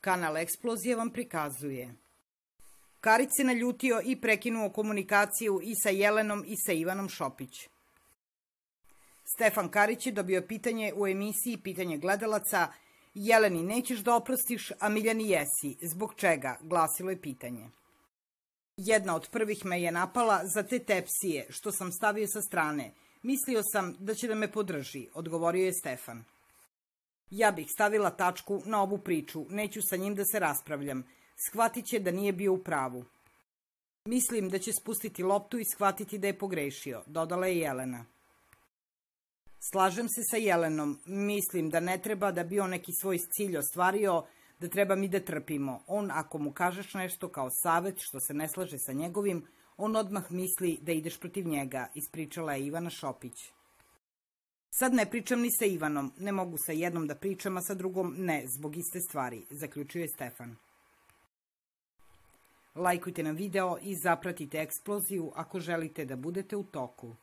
Kanal Eksplozije vam prikazuje. Karić se naljutio i prekinuo komunikaciju i sa Jelenom i sa Ivanom Šopić. Stefan Karić je dobio pitanje u emisiji Pitanje gledalaca: Jeleni nećeš da oprostiš, a Miljani jesi. Zbog čega? Glasilo je pitanje. Jedna od prvih me je napala za te tepsije što sam stavio sa strane. Mislio sam da će da me podrži, odgovorio je Stefan. Ja bih stavila tačku na ovu priču, neću sa njim da se raspravljam. Shvatit će da nije bio u pravu. Mislim da će spustiti loptu i shvatiti da je pogrešio, dodala je Jelena. Slažem se sa Jelenom, mislim da ne treba da bi on neki svoj cilj ostvario, da treba mi da trpimo. On, ako mu kažeš nešto kao savet što se ne slaže sa njegovim, on odmah misli da ideš protiv njega, ispričala je Ivana Šopić. Sad ne pričam ni sa Ivanom, ne mogu sa jednom da pričam, a sa drugom ne, zbog iste stvari, zaključuje Stefan. Lajkujte nam video i zapratite Eksploziju ako želite da budete u toku.